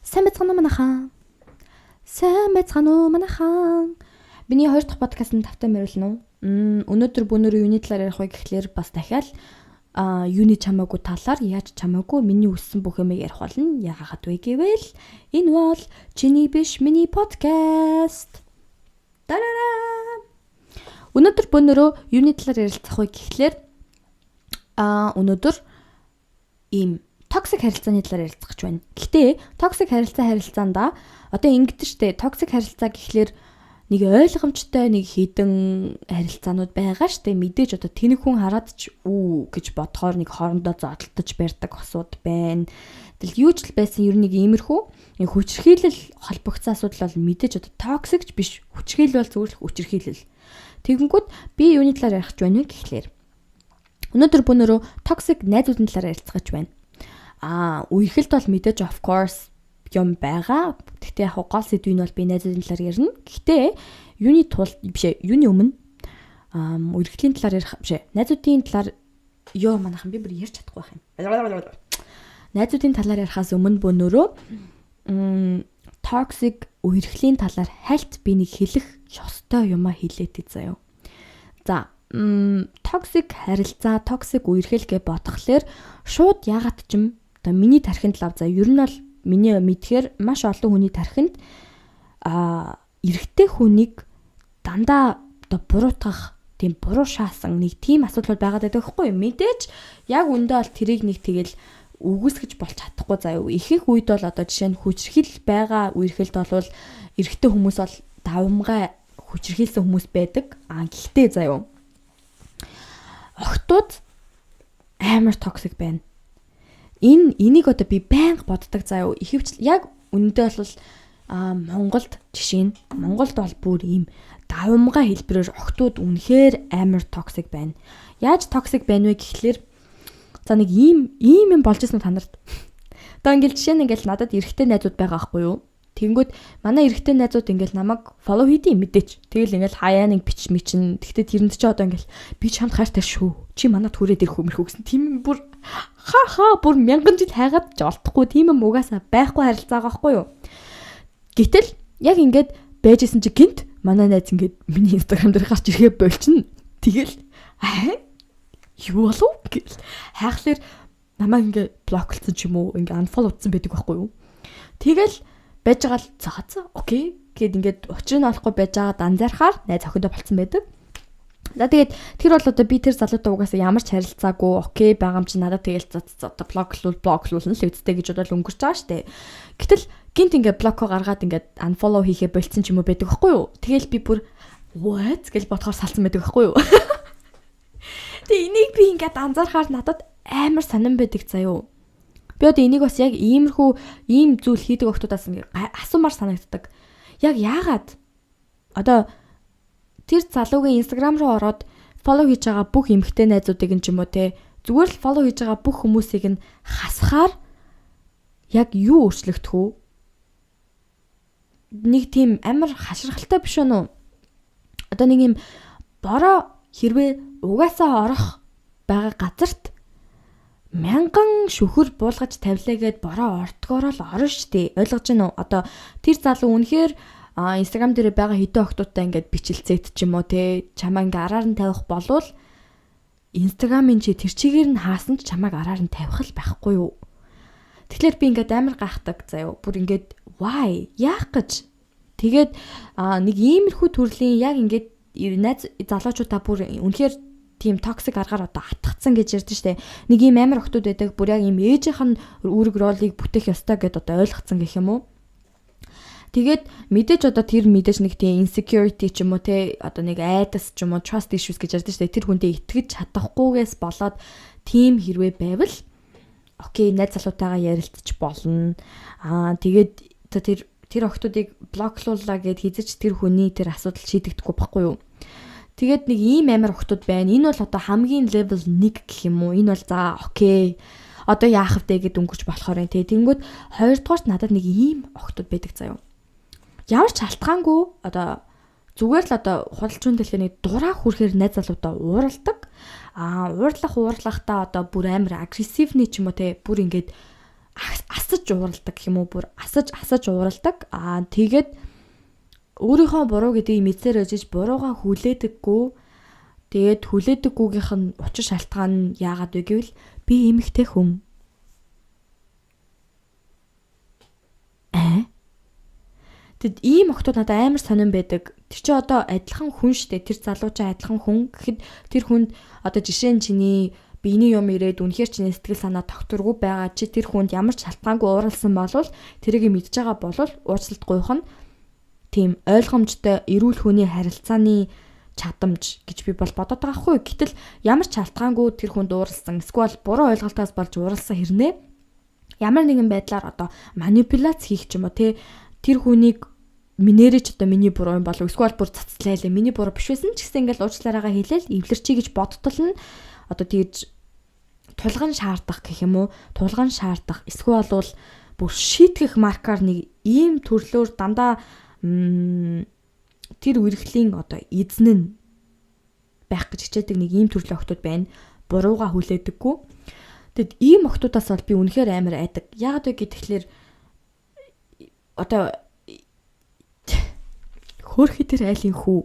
Сайн байцгаана уу манайхан. Сайн байцгаана уу манайхан. Биний 2 дахь подкастт тавтай мөрөлнө үү? Өнөөдөр өнөөдөр юуны талаар ярих вэ гэхлээр бас дахиад юуны чамаагүй талаар яаж чамаагүй миний үссэн бүх юмыг ярих болно. Яагаад вэ гэвэл энэ бол чиний биш миний подкаст. Тарараа. Өнөөдөр өнөөдөр юуны талаар ярилцах вэ гэхлээр өнөөдөр ийм токсик харилцааны талаар ярилцах гэж байна. Гэхдээ токсик харилцаанда одоо ингэдэж штэ токсик харилцаа гэхлээр нэг ойлгомжтой нэг хідэн харилцаанууд байгаа штэ мэдээж одоо тэнэг хүн хараад ч үү гэж бодохоор нэг хоорондоо зодтолтож барьдаг осууд байна. Тэгэл юу ч л байсан ер нь нэг иймэрхүү хүчрхийлэл холбогдсон асуудал бол мэдээж одоо токсик ч биш хүчрхийлэл бол зүгээр л хүчрхийлэл. Тэгэнгүүт би юуны талаар ярих гэж байна вэ гэхлээр өнөөдөр өнөөдөр токсик найзуудын талаар ярилцах гэж байна. Үерхэлд бол мэдээж of course юм байгаа. Гэхдээ яг гол сэдвийн бол би найзуудын талаар ярина. Гэхдээ юуны тулд биш юуны өмнө үерхлийн талаар ярих биш найзуудын талаар манайхан би бүр ярьж чадахгүй байх юм. Найзуудын талаар ярихаас өмнө бөнөрөө токсик үерхлийн талаар хальт би нэг хэлэх ёстой юмаа хэлээд заяа. За токсик харилцаа, токсик үерхэл гэж бодхолоор шууд ягаад ч юм одоо миний тархинд лав за ер нь бол миний мэдхээр маш олон хүний тархинд эрэгтэй хүнийг дандаа одоо буруутгах тийм буруу шаасан нэг тийм асуудал байгаад байдаг хгүй мэдээж яг үндэ бол тэрийг нэг тэгэл үгүйсгэж болж чадахгүй заяа ихэнх үед бол одоо жишээ нь хүчрхийл байгаа үерхэлд бол эрэгтэй хүмүүс бол давмгай хүчрхийлсэн хүмүүс байдаг гэхдээ заяа охтууд амар токсик байна. Энийг одоо би байнга боддог заяа. Ихэвч яг үндэ бол Монголд жишээ нь Монголд бол бүр ийм давмгай хэлбэрээр охтууд үнэхээр амар токсик байна. Яаж токсик байна вэ гэхлээр за нэг ийм юм болж ирсэн та нарт. Одоо ингээл жишээ нь ингээл надад эрэгтэй найзууд байгаа байхгүй юу? Тэнгүүд манай эрэгтэй найзууд ингээл намайг фоллоу хийдий мэдээч. Тэгэл ингээл хаяа нэг бич мичин. Тэгтээ тэрэнд ч одоо ингээл би чамд хайртай шүү. Чи манад хүрээд ирэх өмөрхөө гэсэн. Тийм бүр бүр мянган жил хайгаад ч олдохгүй тийм юм угаасаа байхгүй харилцаа байхгүй юу. Гэтэл яг ингээд байжсэн чи гинт манай найз ингээд миний инстаграм дээр гарч ирэхээ болчихно. Тэгэл юу болов гэл хайхлаар намайг ингээд блоклцсон ч юм уу ингээд unfollowдсан байдаг байхгүй юу. Тэгэл байж байгаа л цаацаа окей гэд ингээд учрыг нь олохгүй байж байгаа анзаархаар найз охиндоо болцсон байдаг. За тэгээд тэр бол одоо би тэр залуутай угаасаа ямар ч харилцаагүй окей байгаа юм чи надад тэгэл одоо блоклуулна л үсттэй гэж бодвол өнгөрч байгаа штэ. Гэтэл гинт ингээд блоко гаргаад ингээд unfollow хийхээ болцсон ч юм уу байдаг байхгүй юу? Тэгэл би бүр what гэж бодохоор салсан байдаг байхгүй юу? Тэгээ энийг би ингээд анзаархаар надад амар сонирн байдаг заяо. Би одоо энийг бас яг ийм зүйл хийдэг охтуудаас асуумар санагддаг. Яг яагаад одоо тэр залуугийн инстаграм руу ороод фоллоу хийж байгаа бүх эмэгтэй найзуудыг нь ч юм уу те зүгээр л фоллоу хийж байгаа бүх хүмүүсийг нь хасахаар яг юу өөрчлөгдөх вэ? Нэг тийм амар хаширхалтай биш үү? Одоо нэг юм бороо хэрвээ угаасаа орох байгаа газарт мянган шүхэр буулгаж тавилаагээд бороо ортгороо л орно штэ. Ойлгож байна уу? Одоо тэр залуу үнэхээр инстаграм дээр байгаа хэдэн охтуудтай ингээд бичлцээд ч юм уу те чамаа ингээ араар нь тавих болвол инстаграмын чи тэр чигээр нь хаасан ч чамааг араар нь тавих л байхгүй юу? Тэгэхээр би ингээд амар гайхдаг заяа. Бүр ингээд why? Яах гэж? Тэгээд нэг иймэрхүү төрлийн яг ингээд найз залуучуудаа бүр үнэхээр тийм токсик аргаар одоо атгацсан гэж ярьдэн штэ. Нэг ийм амар охтууд байдаг. Бүр яг ийм ээжийнх нь үүрэг ролыг бүтээх ёстой гэдээ одоо ойлгоцсон гэх юм уу? Тэгээд мэдээж одоо тэр мэдээж нэг тийм insecurity ч юм уу те одоо нэг айдас ч юм уу trust issues гэж ярьдэн штэ. Тэр хүнтэй итгэж чадахгүйгээс болоод тийм хэрвээ байвал окей найз залуутайгаа ярилцчих болно. Тэгээд тэр охтуудыг блоклууллаа гэд хизэж тэр хүний тэр асуудал шийдэгдэхгүй байхгүй юу? Тэгээд нэг ийм амар охтууд байна. Энэ бол одоо хамгийн level 1 гэх юм уу? Энэ бол за окей. Одоо яах вэ гэд өнгөрч болохоор юм те. Тэнгүүд хоёрдугаарт надад нэг ийм охтууд байдаг заяа. Ямар ч шалтгаангүй одоо зүгээр л одоо худалчуун дэлхийн дураа хүрхээр найз залуудаа уурладаг. Уурлахтаа одоо бүр амар агрессивний ч юм уу те бүр ингээд асаж ууралдаг гэх юм уу, бүр асаж ууралдаг. Тэгээд өөрийнхөө буруу гэдгийг мэдсээр өжиж буруугаа хүлээдэггүй. Тэгээд хүлээдэггүйгийнх нь учир шалтгаан нь яагаад вэ гэвэл би эмэгтэй хүн. Тэгэд ийм охтууд надад амар сонирн байдаг. Тэр чи одоо адилхан хүн штэ. Тэр залуу чи адилхан хүн гэхэд тэр хүнд одоо жишээ нь чиний биений юм ирээд үнэхээр чиний сэтгэл санаа тогтворгүй байгаа. Чи тэр хүнд ямар ч шалтгаангүй ууралсан болвол тэрийг мэдж байгаа болвол уучлалт гуйх нь тийм ойлгомжтой эрүүл хүний харилцааны чадамж гэж би бол бодоод байгаа хгүй. Гэтэл ямар ч шалтгаангүй тэр хүнд ууралсан эсвэл буруу ойлголтоос болж ууралсан хэрнээ ямар нэгэн байдлаар одоо манипуляц хийх ч юм уу тэр хүнийг минерэж одоо миний буруу юм болов эсвэл бүр цацлайлаа миний буруу биш байсан ч гэсэн ингээл уучлаарайгаа хэлээл эвлэрчий гэж бодтол нь одоо тэгж тулган шаардах гэх юм уу тулган шаардах эсвэл бол бүр шийтгэх маркаар нэг ийм төрлөөр дандаа тэр үргэлжлийн одоо эзэн нь байх гэж хичээдэг нэг ийм төрлийн охтууд байна. Бурууга хүлээдэггүй. Тэгэд ийм охтуудаас бол би үнэхээр амар айдаг. Яагаад вэ гэхээр одоо хөөрхи тэр айлын хүү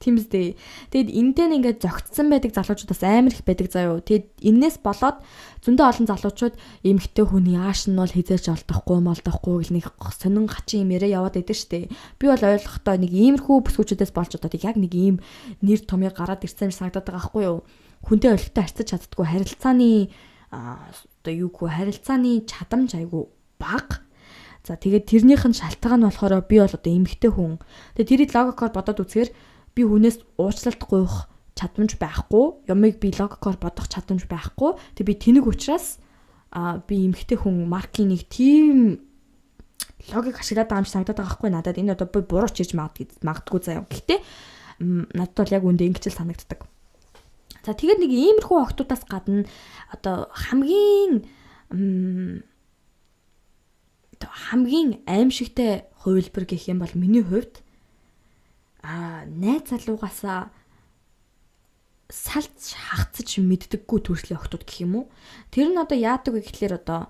тийм үстэй. Тэгэд эндээ ингээд зөгцсөн байдаг залуучуудаас амар их байдаг заяо. Тэгэд энээс болоод зөндөө олон залуучууд эмэгтэй хүний ааш нь бол хизээж олдохгүй гэл нэг сонин хачин юм яриа яваад байдаг штэ. Би бол ойлгохдоо нэг иймэрхүү бүсгүүчүүдээс болж одоо яг нэг ийм нэр томьёо гараад ирсэн юм санагдаад байгаа байхгүй юу. Хүнтэй олигтой харьцаж чаддаггүй харилцааны одоо юу гэх харилцааны чадамж айгу бага. За тэгээд тэрнийх нь шалтгаан нь болохоор би бол одоо эмэгтэй хүн. Тэгээд тэрийг логикоор бодоод үзэхээр би хүнээс уучлалт гуйх чадамж байхгүй, ямыг би логикоор бодох чадамж байхгүй. Тэгээд би тэнэг учраас би эмэгтэй хүн маркийн нэг тийм логик ашиглаад байгаа юм шиг санагдаад байгаа байхгүй надад. Энэ одоо би буруу ч хийж магадгүй заяа. Гэхдээ надад бол яг үндэ ингэж л санагддаг. За тэгээд нэг иймэрхүү охтуудаас гадна одоо хамгийн аимшигтай хувилбар гэх юм бол миний хувьд найз залуугаасаа салж хагцаж мэддэггүй төрлийн охтууд гэх юм уу. Тэр нь одоо яадаг вэ гэхлээр одоо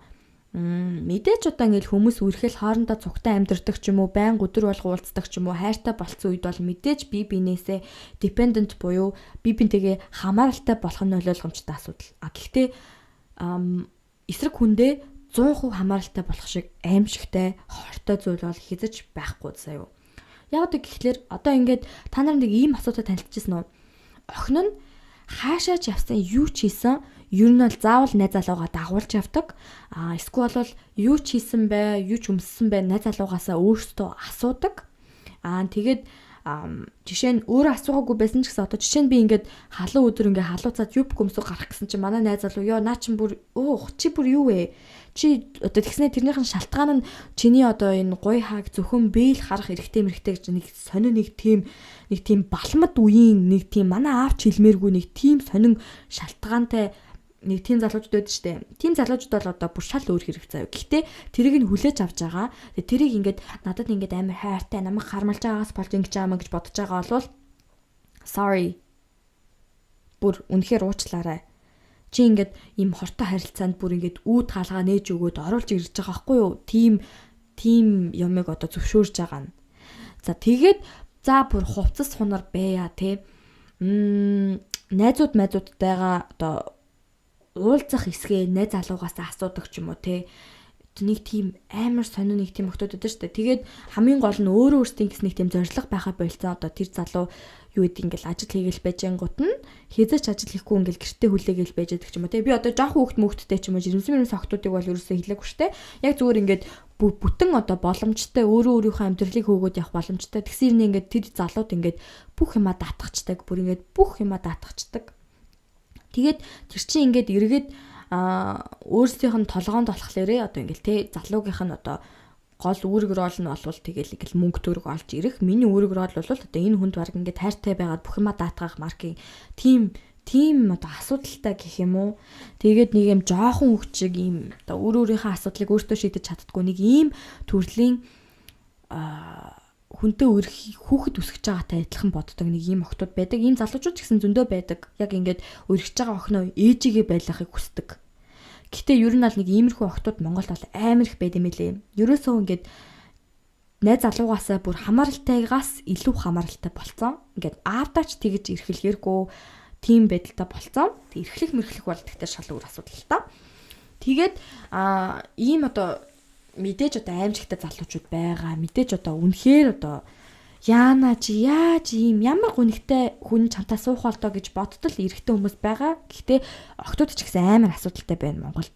мэдээж одоо ингээл хүмүүс үргэлж хоорондоо цугтаа амьдардаг ч юм уу, байн өдөр болго уулздаг ч юм уу, хайртай болцсон үед бол мэдээж бие биенээсээ dependent буюу бие биентэйгээ хамааралтай болох нь ойлгомжтой асуудал. Гэхдээ эсрэг хүндээ 100% хамааралтай болох шиг аимшигтай хортой зүйл бол хязгаарч байхгүй заяа. Яг гэхлээр одоо ингээд та нар нэг ийм асуудал танилцчихсан уу? Охин нь хаашаач явсан юу ч хийсэн ер нь бол заавал найз залуугаа дагуулж явдаг. Эсвэл бол юу ч хийсэн бай, юу ч өмссөн бай найз залуугаасаа өөртөө асуудаг. Тэгээд жишээ нь өөрөө асуугаагүй байсан ч гэсэн одоо жишээ нь би ингээд халуун өдөр ингээд халууцаад юб göмсөг гарах гэсэн чинь манай найз залуу ёо наа чин бүр чи бүр юу вэ? Чи одоо тэгснэ тэрнийх нь шалтгаан нь чиний одоо энэ гуй хааг зөвхөн бээл харах эрэгтэй гэж нэг сонин нэг тийм балмад үеийн нэг тийм манай аавч хэлмээргүй нэг тийм сонин шалтгаантай нэг тийм залуучууд байдаг штэ. Тийм залуучууд бол одоо бүр шал өөр хэрэг заяа. Гэхдээ тэрийг нь хүлээж авч байгаа. Тэгээ тэрийг ингээд надад ингээд амар хайртай намайг хармалж байгаагаас болж ингэж байгаа маа гэж бодож байгаа болвол sorry. Бүр үнэхээр уучлаарай. Чи ингээд ийм хортой харилцаанд бүр ингээд үүд хаалгаа нээж өгөөд оруулж ирж байгаа байхгүй юу? Тийм юмыг одоо зөвшөөрж байгаа нь. За тэгээд бүр хувцас хунар бэя те. Найзуудтайгаа одоо уулзах хэсгээ найз залуугаас асуудаг ч юм уу те. Нэг тийм амар сонин нэг тийм охтууд байдаг шүү дээ. Тэгээд хамгийн гол нь өөрөө өөртөө ингэс нэг тийм зориг байхаа болцсон одоо тэр залуу юу гэдэг ингээл ажил хийгээл байж ангууд нь хязгаарч ажил хийхгүй ингээл гэртээ хүлээгээл байж байдаг ч юм уу те. Би одоо жоохон хүүхдтэй ч юм уу жирэмсэн охтуудыг бол ерөөсөө хэлээгүй шүү дээ. Яг зүгээр ингээд бүтэн одоо боломжтой өөрийнхөө амьдралыг хөөгөөд явах боломжтой. Тэгсэр ингээд тэр залууд ингээд бүх юмаа даатгачдаг. Бүр ингээд бүх юмаа даатгачдаг. Тэгээд тэр чинь ингээд эргээд өөрсдийнх нь толгоонд болохлээрээ одоо ингээл те залуугийнх нь одоо гол үүрэг рол нь болвол тэгэл ингээл мөнгө төгрөг олж ирэх. Миний үүрэг рол бол одоо энэ хүнд баг ингээд хайртай байгаад бүх юмаа даатгах маркийн тийм одоо асуудалтай гэх юм уу. Тэгээд нэг юм жоохон хөвчиг ийм одоо өөрийнхөө асуудлыг өөртөө шийдэж чаддгүй нэг ийм төрлийн хүнтэй хүүхэд үсгэж байгаатай адилхан боддог нэг ийм охтууд байдаг. Ийм залуучууд ч гэсэн зөндөө байдаг. Яг ингээд өргөж байгаа охиноо ээжигээ байлгахыг хүсдэг. Гэтэ ер нь бол нэг иймэрхүү охтууд Монголд бол амар их байд юм лээ. Ерөөсөө ингээд найз залуугаасаа бүр хамааралтайгаас илүү хамааралтай болцсон. Ингээд аавдаач тэгж эрхлэхэргүй тийм байдалтай болцсон. Тэг эрхлэх мэрхлэх бол тэгтээ шал өөр асуудал л та. Тэгээд ийм одоо мэдээж одоо аимшигтай залуучууд байгаа. Мэдээж одоо үнэхээр одоо яана чи яаж ийм ямар гүнхтэй хүн чамтаа суух болтоо гэж бодтол эрэгтэй хүмүүс байгаа. Гэхдээ охтууд ч гэсэн амар асуудалтай байна Монголд.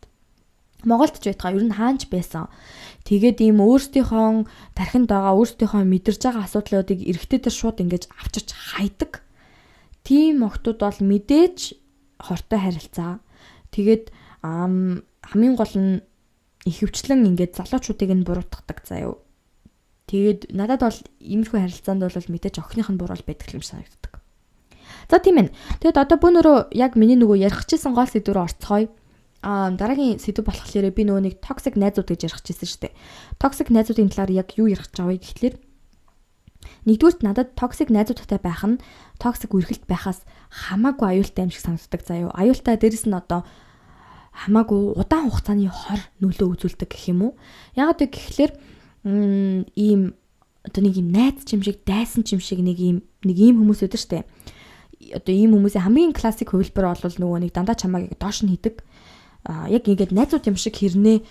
Монголд ч байтгаа ер нь хаанч байсан. Тэгээд ийм өөрсдийнхөө тархинд байгаа өөрсдийнхөө мэдэрж байгаа асуудлуудыг эрэгтэйдэр шууд ингэж авчирч хайдаг. Тийм охтууд бол мэдээж хортой харилцаа. Тэгээд хамгийн гол нь ихэвчлэн ингээд залуучуудыг нь буруутгадаг заяа. Тэгээд надад бол иймэрхүү харилцаанд бол мэдээж охиных нь буруу байдаг юм санагддаг. За тийм ээ. Тэгээд одоо бүүнөрөө яг миний нөгөө ярих чийсэн гол сэдв рүү орцгоё. Дараагийн сэдв болохоор би нөгөө нэг токсик найзууд гэж ярих чийсэн шүү дээ. Токсик найзуудын талаар яг юу ярих гэж байгаа вэ гэхэлэр нэгдүгürt надад токсик найзуудтай байх нь токсик үргэлт байхаас хамаагүй аюултай юм шиг санагддаг заяа. Аюултай дээрэс нь одоо хамаагүй удаан хугацааны хор нөлөө үзүүлдэг гэх юм уу? Яг гэхэлэр ийм одоо нэг юм найз чимшиг дайсан чимшиг нэг ийм хүмүүс өдөө штэ. Одоо ийм хүмүүсийн хамгийн классик хувилбар бол нөгөө нэг дандаа чамааг доош нь хийдэг. Яг ингээд найзууд юм шиг хэрнээ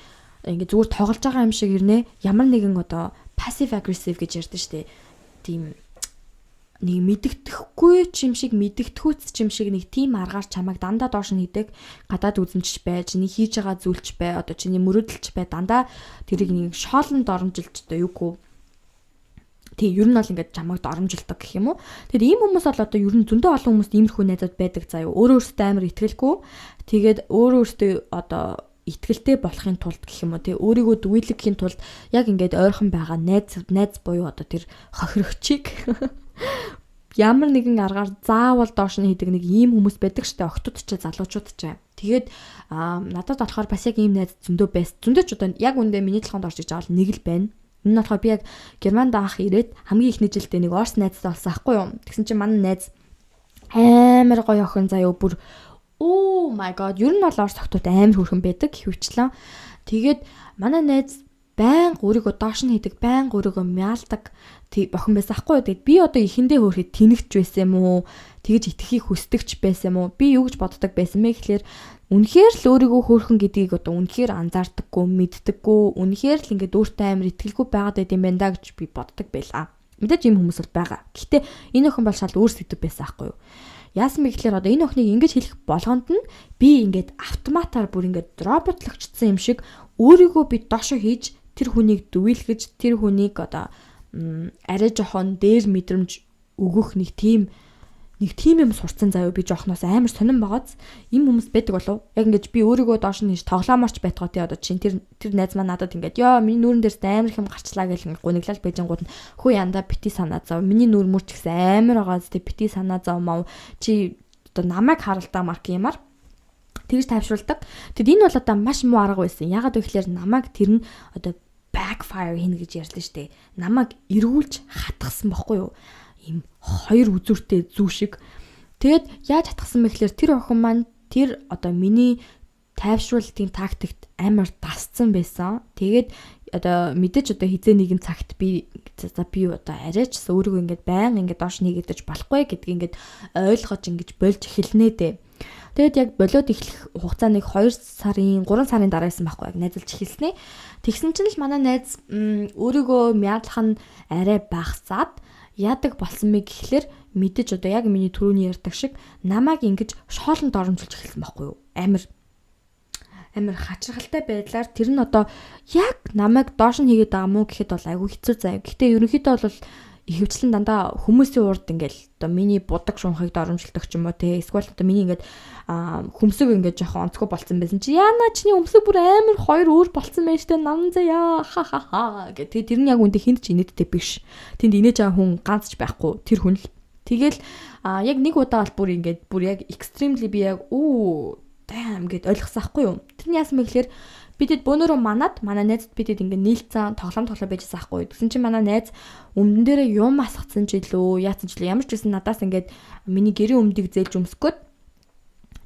ингээд зүгээр тоглож байгаа юм шиг хэрнээ ямар нэгэн одоо passive aggressive гэж ярьдэн штэ. Тийм нэг мэддэхгүй чимшиг мэддэгтгүүц чимшиг нэг тийм аргаар чамайг дандаа доош нь хийдэг, гадаад үзэмжч бай, чиний хийж байгаа зүйлч бай, одоо чиний мөрөөдөлч бай, дандаа тэрийг нэг шоолонд оромжилж одоо юугүй. Тэг ер нь бол ингээд чамайг доромжилдаг гэх юм уу. Тэгэхээр ийм хүмүүс бол одоо ер нь зөндөө олон хүмүүст иймэрхүү найзууд байдаг заяа. Өөрөө өөртөө амар итгэлгүй. Тэгээд өөрөө өөртөө одоо итгэлтэй болохын тулд гэх юм уу тий өөрийгөө дүгийлэхийн тулд яг ингээд ойрхон байгаа найз буюу одоо тэр хохирогчийг ямар нэгэн аргаар заавал доош нь хийдэг нэг ийм хүмүүс байдаг штэ охтууд ч залуучууд ч. Тэгээд надад болохоор бас яг ийм найз зөндөө зөндөө ч одоо яг үндэ миний толгойд орж иж байгаа бол нэг л байна. Энэ нь болохоор би яг Германд анх ирээд хамгийн ихний жилдээ нэг Орос найзтай болсон аахгүй юу. Тэгсэн чинь манай найз амар гоё охин заяа бүр oh my god ер нь бол Орос охтууд амар хөрхөн байдаг хөвчлэн. Тэгээд манай найз байнга өөрийгөө доош нь хийдэг, байнга өөрийгөө мяалдаг охин байсан аахгүй юу. Тэгээд би одоо ихэндээ хөөрхэд тэнэгч байсан юм уу? Тэгэж итгэхийг хүсдэгч байсан юм уу? Би юу гэж боддог байсан бэ гэхлээр үнэхээр л өөрийгөө хөөрхөн гэдгийг одоо үнэхээр анзаардаггүй, мэддэггүй, үнэхээр л ингээд өөртөө амар итгэлгүй байгаад байт юм байна да гэж би боддог байлаа. Мэдээж ийм хүмүүс бол байгаа. Гэхдээ энэ охин бол шал өөр сэдв байсан аахгүй юу. Яасан бэ гэхлээр одоо энэ охиныг ингэж хэлэх болгонд нь би ингээд автоматар бүр ингээд роботлогчдсан юм шиг өөрийгөө би доошо хийж тэр хүнийг дүгийлгэж тэр хүнийг одоо арай жоохон дээр мэдрэмж өгөх нэг тийм юм сурцсан заяа би жоохноос амар сонирн байгааз ийм хүмүүс байдаг болов яг ингэж би өөрийгөө доош нь хийж тоглооморч байтгаа тий одоо чинь тэр найз маань надад ингэж ёо миний нүүрэн дээрс амар их юм гарчлаа гэл гуниглал байжингууд нь хөө янда бити санаа зав миний нүүр мөр ч гэсэн амар байгааз тий бити санаа зав мав чи одоо намайг харалтаа марк юмар тэгж тайвшруулдаг. Тэгэд энэ бол одоо маш муу арга байсан. Ягаад вэ гэхээр намайг тэр нь одоо backfire хийнэ гэж ярьлаа штэ. Намайг эргүүлж хатгсан бохгүй юу? Им хоёр үзүүртэй зүү шиг. Тэгэд яаж хатгсан бэ гэхээр тэр охин маань тэр одоо миний тайвшруулалтын тактикт амар дасцсан байсан. Тэгээд одоо мэдээж одоо хизээ нэгэн цагт би одоо арайч өөрийгөө ингээд байнга ингээд доош нэгэдэж болохгүй гэдгийг ингээд ойлгож ингэж болж эхэлнэ дээ. Тэгэд яг болоод эхлэх хугацаа нэг 2 сарын 3 сарын дараа байсан байхгүй яг найзалж эхэлснэ. Тэгсэн чинь л манай найз өөрийгөө мядлах нь арай багасаад яадаг болсон мэй гэхлээр мэдээж одоо яг миний түрүүний ярьдаг шиг намайг ингэж шоолонд оромжилж эхэлсэн байхгүй юу. Амар хачирхалтай байдлаар тэр нь одоо яг намайг доош нь хийгээд байгаа мó гэхэд бол айгүй хэцүү заяа. Гэхдээ ерөнхийдөө бол ихэвчлэн дандаа хүмүүсийн урд ингээл одоо миний будаг шунхыг доромжилдог ч юм уу те эсвэл одоо миний ингээд хөмсөг ингээд жоохон онцгой болцсон байсан чи яана чиний өмсөг бүр амар хоёр өөр болцсон байж тээ нан заяа ха ха ха гэх тэр нь яг үндэ хинт ч инээдтэй биш. Тэнд инээж байгаа хүн ганц ч байхгүй тэр хүн л. Тэгэл яг нэг удаа бол бүр яг extremely би яг damn гэд ойлгосон хгүй юу. Тэр нь яасан бэ гэхээр бидэд бөөнөрөө манай найзд бидэд ингээд нийлцэн тоглоом байжсан ахгүй. Тэгсэн чинь манай найз өмдөн дээрээ юм асгацсан ч илүү яатсан ч илүү ямар ч гэсэн надаас ингээд миний гэрийн өмдийг зээлж өмсгөөд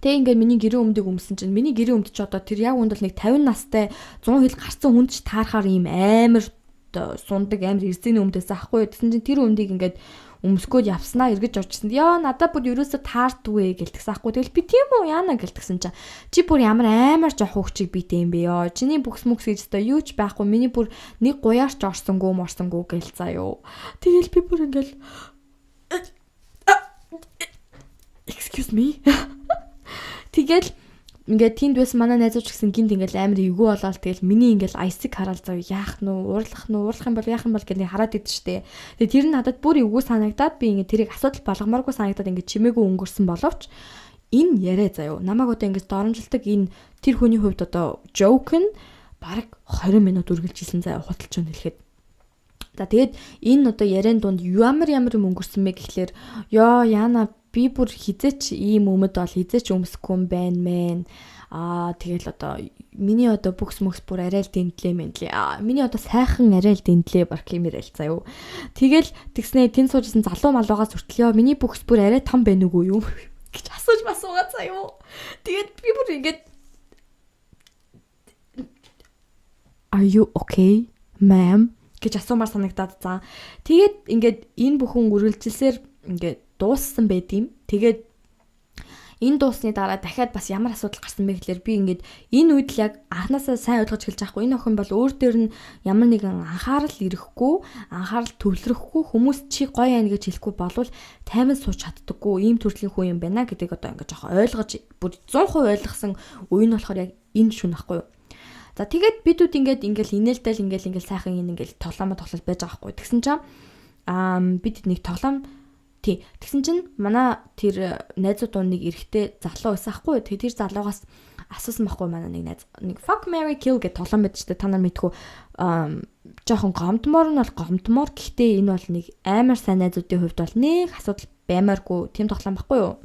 Тэг ингээд миний гэрээ өмдөг өмсөн чинь миний гэрээ өмд ч одоо тэр яг үндэл нэг 50 настай 100 хил гарсан хүнд ч таарахаар ийм амар сундаг амар эрзэний өмдөөс ахгүй. Тэгсэн чинь тэр өмдийг ингээд өмсгөөд явснаа эргэж орчихсон. Яа надад бүр ерөөсө таартгүй гэлтгсэн ахгүй. Тэгэл би тийм үү яана гэлтгсэн чинь чи бүр ямар амар жоох хөвчийг бийтэй юм бэ ёо. Чиний бүкс мөкс гэж та юу ч байхгүй. Миний бүр нэг гуяарч орсонгүй морсонгүй гэл заа юу. Тэгэл би бүр ингээл excuse me. Тэгэл ингээд тэнд байсан манай найзууч гэсэн гинт ингээл амар эвгүй болоод тэгэл миний ингээл айсыг хараад зав яах нь уурлах юм бол яах юм бол гэж хараад идэв штэ. Тэгээ тэр нь надад бүр эвгүй санагдаад би ингээд тэрийг асуудал болгомооргүй санагдаад ингээд чимээгүй өнгөрсөн боловч энэ яриа заяо. Намайг одоо ингээд доромжилдаг энэ тэр хүний хувьд одоо joke нь бараг 20 минут үргэлжилсэн заяо худалч нь хэлэхэд. За тэгээд энэ одоо яриан дунд ямар юм өнгөрсөн бэ гэхлээр ёо яана би бүр хизээч ийм өмд бол хизээч өмсөхгүй юм байна мэн. Тэгэл одоо миний одоо бүкс мөкс бүр арай л дэнтлээ мэнлээ. Миний одоо сайхан арай л дэнтлээ баркимэр л заяо. Тэгэл тэгснэ тэн суужсэн залуу малуугаас хүртлээ. Миний бүкс бүр арай том байна уу юу гэж асууж масуугаа заяо. Тэгээд би бүр ингэж Are you okay, ma'am? гэж асуумаар санагдаад за. Тэгээд ингээд энэ бүхэн үргэлжилсээр ингээд дууссан байд юм. Тэгээд энэ дуусны дараа дахиад бас ямар асуудал гарсан бэ гэхээр би ингээд энэ үед л яг анханасаа сайн ойлгож эхэлж байхгүй. Энэ охин бол өөр дээр нь ямар нэгэн анхаарал ирэхгүй, анхаарал төвлөрөхгүй хүмүүс чи гоё яана гэж хэлэхгүй болвол тайман сууж чаддаггүй ийм төрлийн хүн юм байна гэдгийг одоо ингээд жоохон ойлгож бүр 100% ойлгосон үе нь болохоор яг энэ шүн ахгүй юу. За тэгээд бидүүд ингээл инээлтэл ингээл сайхан ингээл тоглоом байж байгаа хгүй. Тэгсэн чинь бид нэг тоглоом тэгсэн чинь манай тэр найзууд нэг эрэгтэй залуу байсан хгүй. Тэгээд тэр залуугаас асуусан байхгүй манай нэг найз нэг fuck marry kill гэх тоглоом байдаг ч та нар мэдгүй жоохон гомдмоор нь бол гомдмоор гэхдээ энэ бол нэг амар сайн найзуудын хувьд бол нэг асуудал баймааргүй тийм тоглоом байхгүй юу.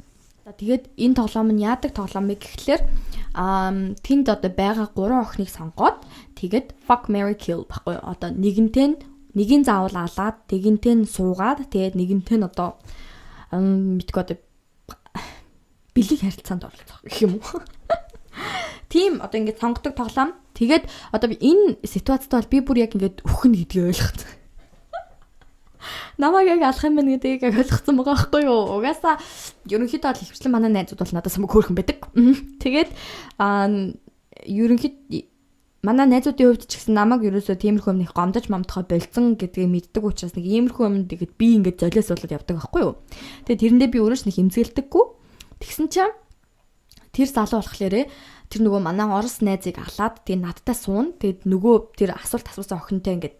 Тэгээд энэ тоглоом нь яадаг тоглоом бэ гэхлээр тэнд одоо байгаа 3 охиныг сонгоод тэгээд fuck marry kill баггүй одоо нэгийн заавал алаад тэгинтээ суугаад тэгээд нэгэнтээ нь одоо мэдгүй одоо бэлэг харилцаанд оролцох гэх юм уу. Тийм одоо ингээд сонгодог тоглоом. Тэгээд одоо энэ ситуацид бол би бүр яг ингээд өхөн гэдгийг ойлгосон. Намайг яг алах юм байна гэдгийг ойлгосон байгаа байхгүй юу. Угаасаа ерөнхийдөө бол ихвчлэн манай найзууд бол надаас мөг хөөрхөн байдаг. Тэгээд ерөнхийдөө манай найзуудын хувьд ч гэсэн намайг ерөөсөө тиймэрхүү юмних гомдож мамдахаа болцсон гэдгийг мэддэг учраас нэг иймэрхүү юм тэгээд би ингээд золиос болоод явдаг байхгүй юу. Тэгээд тэрэндээ би өөрөөс нэг хэмзэлдэггүй. Тэгсэн чинь тэр залуу болохоор тэр нөгөө манай орос найзыг алаад тэгээд надтай суун. Тэгээд нөгөө тэр асуулт асуусан охинтой ингээд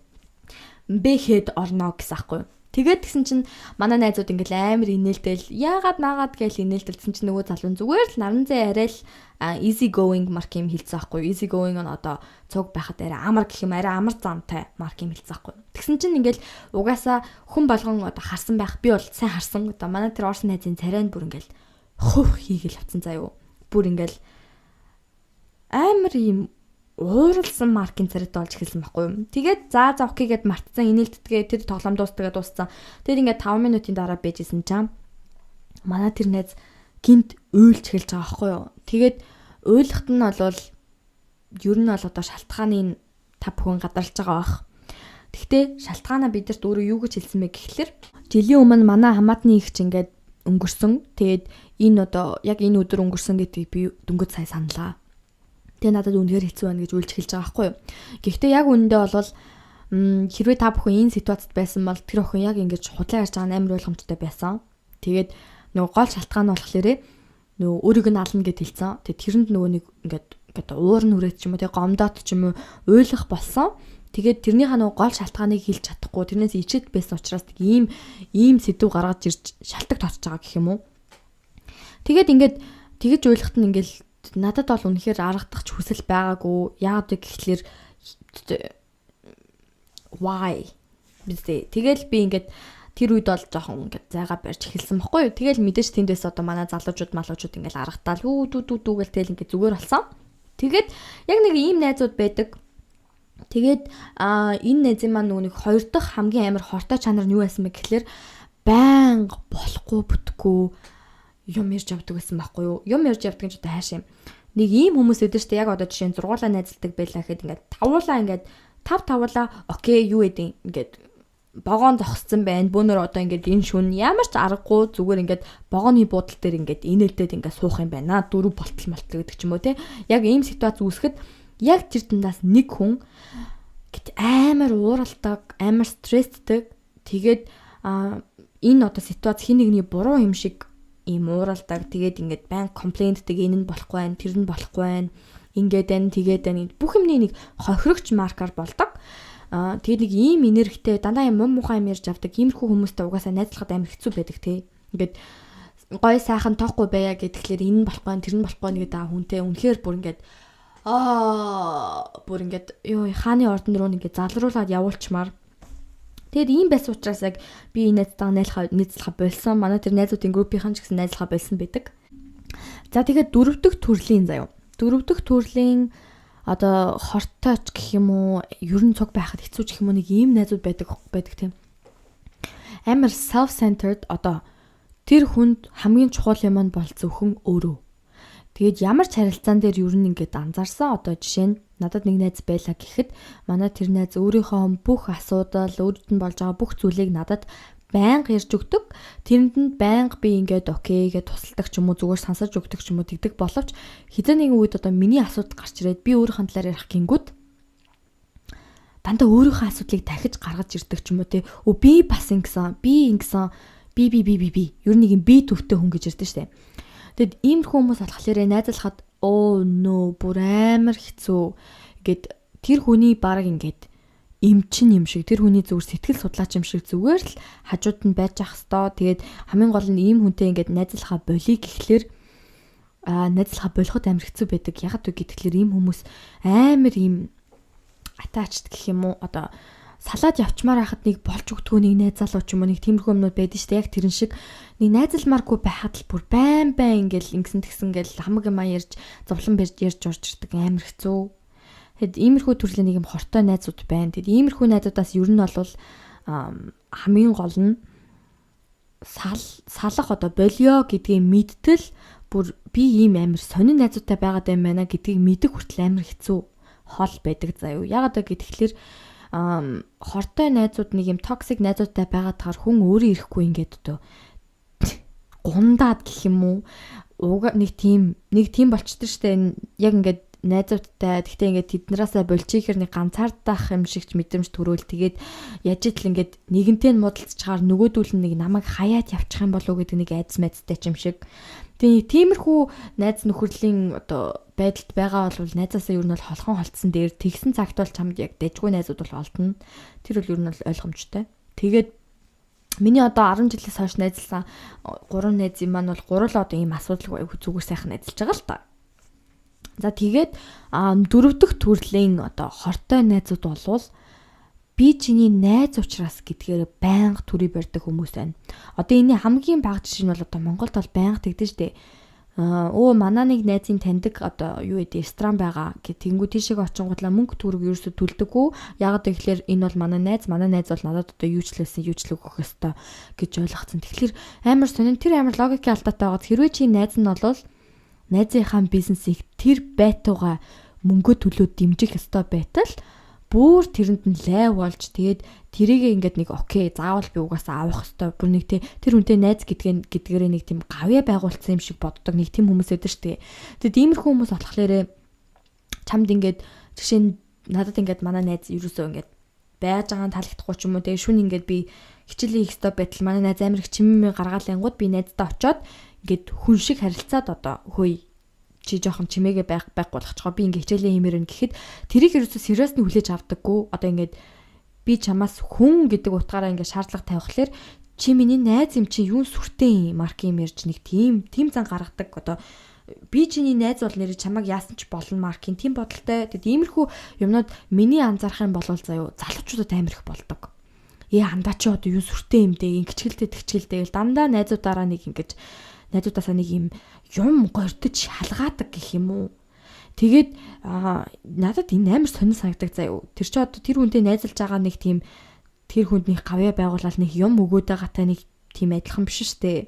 бэхэд орно гэсэн аахгүй. Тэгээд тэгсэн чинь манай найзууд ингээл амар инээлтэл яагаад наагаад гээл инээлтэлсэн чинь нөгөө залуу зүгээр л наран зээ арай л easy going марк юм хэлсэн аахгүй. Easy going нь одоо цуг байхад арай амар гэх юм арай амар зантай марк юм хэлсэн аахгүй. Тэгсэн чинь ингээл угаасаа хүн болгон одоо харсан байх. Би бол сайн харсан. Одоо манай тэр орсон найзын царайнд бүр ингээл хөөх хийгээл авцсан заа юу. Бүр ингээл амар юм ууралсан маркийн царайтай болж эхэлсэн байхгүй юу. Тэгээд за окей гэд мартсан инээлтдгээ тэр тоглоом дуустсан. Тэгээд ингээд 5 минутын дараа байжсэн чинь манай тэр найз гинт уйлж эхэлж байгаа байхгүй юу. Тэгээд уйлахт нь бол ер нь бол одоо шалтгааны та бүхэн гадарлаж байгаа бах. Гэхдээ шалтгаанаа бидэрт өөрөө юу гэж хэлсэн бэ гэхэлэр жилийн өмнө манай хамаатны ихч ингээд өнгөрсөн. Тэгээд энэ одоо яг энэ өдөр өнгөрсөн гэдгийг би дөнгөж сая саналаа. Тэгээ надад үнэхээр хэцүү байна гэж үйлч хэлж байгаа байхгүй юу. Гэхдээ яг үүндээ бол хэрвээ та бүхэн энэ ситуацид байсан бол тэр охин яг ингэж худлаа ярьж байгаа амар ойлгомжтой байсан. Тэгээд нөгөө гол шалтгаан нь болохоор нөгөө өөрийг нь ална гэд хэлсэн. Тэгээд тэрэнд нөгөө нэг ингээд уур нүрээд ч юм уу тэгээ гомдоод ч юм уу уйлах болсон. Тэгээд тэрнийхээ нөгөө гол шалтгааныг хэлж чадахгүй тэрнээс ичээд байсан учраас ийм сэдв гаргаж ирж шалтак тооцож байгаа гэх юм уу. Тэгээд ингээд тэгэж уйлахт нь ингээл надад бол үнэхээр аргадах хүсэл байгаагүй. Яагаад гэхэлэр why бидээ тэгэл би ингээд тэр үед бол жоохон ингээд зайгаа барьж эхэлсэн баггүй юу. Тэгэл мэдээж тэндээс одоо манай залуучууд малуучууд ингээд аргадаал дүү гэл тэгэл ингээд зүгээр болсон. Тэгээд яг нэг ийм найзууд байдаг. Тэгээд энэ найзын маань нөгөө нэг хоёр дахь хамгийн амар хортой чанар нь юу байсан бэ гэхэлэр байнга болохгүй бүтггүй юм ярьж явдаг гэсэн байхгүй юу? Юм ярьж явдаг ч одоо хайш юм. Нэг ийм хүмүүс өдөө штэ яг одоо жишээ нь зургуулаа найзалдаг байлаа гэхэд ингээд тавуулаа ингээд тавуулаа окей юу гэдэг ингээд богоон зогссон байна. Бөөнөр одоо ингээд энэ шүн ямар ч аргагүй зүгээр ингээд богооны буудал дээр ингээд инээлдээд ингээд суух юм байна. Дөрөв болтол гэдэг ч юм уу те. Яг ийм ситуац үүсгэхэд яг тэр дундаас нэг хүн гэт амар ууралдаг, амар стресстэй. Тэгээд энэ одоо ситуац хин нэгний буруу юм шиг ийм ууралдаг. Тэгээд ингээд байн комплейнтдэг энэ нь болохгүй байх, тэр нь болохгүй байх. Ингээд байна, тэгээд байна. Бүх юмний нэг хохирогч маркер болдог. Тэгээд нэг ийм энергитэй дандаа юм муухай юм ярьж авдаг. Иймэрхүү хүмүүстэй угаасаа найзлахад амар хэцүү байдаг те. Ингээд гой сайхан тоохгүй байя гэдгээр энэ нь болохгүй, тэр нь болохгүй гэдэг хүнтэй үнэхээр бүр ингээд бүр ингээд ёо хааны ордон руу ингээд залруулаад явуулчмаар. Тэгэд ийм байсан учраас яг би энэ найзлахаа болсон. Манай тэр найзуудын группийнхан ч гэсэн найзлахаа болсон байдаг. За тэгээд дөрөвдөг төрлийн заяа. Дөрөвдөг төрлийн одоо хортооч гэх юм уу, ер нь цуг байхад хэцүү ч гэх юм уу нэг ийм найзууд байдаг тийм. Амар self-centered одоо тэр хүнд хамгийн чухал юм нь бол зөвхөн өөрөө. Тэгээд ямар ч харилцаан дээр ер нь ингээд анзаарсан одоо жишээ нь надад нэг найз байлаа гэхэд манай тэр найз өөрийнхөө бүх асуудал, өөрөд нь болж байгаа бүх зүйлийг надад байнга ярьж өгдөг. Тэрэнд нь байнга би ингээд окей гэж тусалдаг ч юм уу, зүгээр сансаж өгдөг ч юм уу тэгдэг боловч хэзээ нэгэн үед одоо миний асуудал гарч ирээд би өөрийнхөө талаар ярих гингүүд дандаа өөрийнхөө асуудлыг дахиж гаргаж ирдэг ч юм уу те. Би бас ингэсэн, би ингэсэн, би ер нь нэг юм би төвтэй хүн гэж ярьдэн штэ. Тэгэд иймэрхүү хүмүүс болохоор найзалахад нөө бүр амар хэцүү гэд тэр хүний баг ингээд эмчин юм шиг, тэр хүний зүгээр сэтгэл судлаач юм шиг зүгээр л хажууд нь байж ах хэвээр. Тэгээд хамгийн гол нь ийм хүнтэй ингээд найзлахаа болий гэхлээр найзлахаа болоход амар хэцүү байдаг. Ягаад вэ гэхлээр ийм хүмүүс амар ийм attached гэх юм уу, одоо салаад явчмаар байхад нэг болж өгдгөө нэг найзалуу ч юм уу нэг тиймэрхүү юмнууд байдаг шүү дээ. Яг тэрэн шиг нэг найзалмааргүй байхад л бүр байн ингээл ингэсэн тэгсэн гэл хамаг юм ярьж зовлон ярьж орж ирдэг амар хэцүү. Тэгэд иймэрхүү төрлийн нэг юм хортой найзууд байна. Тэгэд иймэрхүү найзуудаас ер нь бол хамгийн гол нь салах одоо болио гэдгийг мэдтэл бүр би ийм амар сонин найзуудтай байгаад юм байна гэдгийг мэдэх хүртэл амар хэцүү хол байдаг заяа. Ягаад гэвэл хортой найзууд нэг юм токсик найзуудтай байгаад тахаар хүн өөрөө ирэхгүй ингээд одоо гундаад гэх юм уу нэг тийм болчтой штэ. Яг ингээд найзуудтай гэхдээ ингээд тэднээсээ болчихэр нэг ганцаардах юм шиг ч мэдрэмж төрөөл тэгээд яж итл ингээд нэгэнтэй нь муудалцчихаар нөгөөдүүл нь нэг намайг хаяад явчих юм болов уу гэдэг нэг айдас мэдтэй юм шиг. Тиймэрхүү найз нөхөрлийн одоо байдалд байгаа бол найзаасаа ер нь бол холхон холцсон дээр тэгсэн цагт бол чамд яг дэжгүй найзууд бол олдно. Тэр бол ер нь бол ойлгомжтой. Тэгээд миний одоо 10 жилээс хойш найзлсан 3 найзын маань бол 3 л одоо ийм асуудалгүй зүгээр сайхан найзлж байгаа л та. За тэгээд дөрөвдөх төрлийн одоо хортой найзууд болвол би чиний найз учраас гэдгээр байнга төрий барьдаг хүмүүс байна. Одоо энэ хамгийн бага жишээ нь бол одоо Монголд бол байнга тэгдэж штэ. Манай нэг найзын таньдаг одоо юу гэдэг ресторан байгаа гэх тэнгуү тийшээ очингуудлаа мөнгө төгрөг ерөөсө төлдөггүй. Ягаад гэвэл энэ бол манай найз бол надад одоо юучлээсэн юучлэг өгөх ёстой гэж ойлгоцсон. Тэгэхээр амар сонин тэр амар логикийн алдаатай байгаа. Хэрвээ чи найз нь бол найзынхаа бизнесийг тэр байтугай мөнгө төлөө дэмжих ёстой байтал бүр тэрэнд нь лайв болж тэгээд тэрийг ингээд нэг окей заавал би угаасаа авах ёстой. Бүр нэг тэр хүнтэй найз гэдгээрээ нэг тийм гавьяа байгуулсан юм шиг боддог нэг тийм хүмүүс өдөө штэ. Тэгээд иймэрхүү хүмүүс болохоор чамд ингээд жишээ нь надад ингээд манай найз ерөөсөө ингээд байж байгаа таалагдахгүй ч юм уу тэгээд шүн ингээд би хичээлийн их стоп байтал манай найз амир их чимээ гаргаалангууд би найздаа очоод ингээд хүн шиг харилцаад одоо хөөе чи жоохон чимээгээ байхгүй болчихгоо би ингээ хичээлээ хиймээрэн гэхэд тэрийг ерөөсөө сериусны хүлээж авдаггүй. Одоо ингээд би чамаас хүн гэдэг утгаараа ингээ шаардлага тавихлаар чи миний найз юм чи юун сүртэй марк юм ярьж нэг тийм зан гаргадаг. Одоо би чиний найз бол нэр чамайг яасан ч болно маркийн тийм бодолтой. Тэгэд иймэрхүү юмнууд миний анзаарах юм бол заяо залуучуудад амар их болдог. Андаа чи одоо юун сүртэй юм дээ ингэчгэлтэй тэгчгэлтэй дандаа найзуудаараа нэг ингэж найзуудаасаа нэг юм гордож шалгаадаг гэх юм уу. Тэгээд надад энэ амар сонир санагдаг заяа. Тэр чи одоо тэр хүнтэй найзалж байгаа нэг тийм тэр хүнд нэг гавьяа байгуулаад нэг юм өгөөд байгаатай нэг тийм адилхан биш шүү дээ.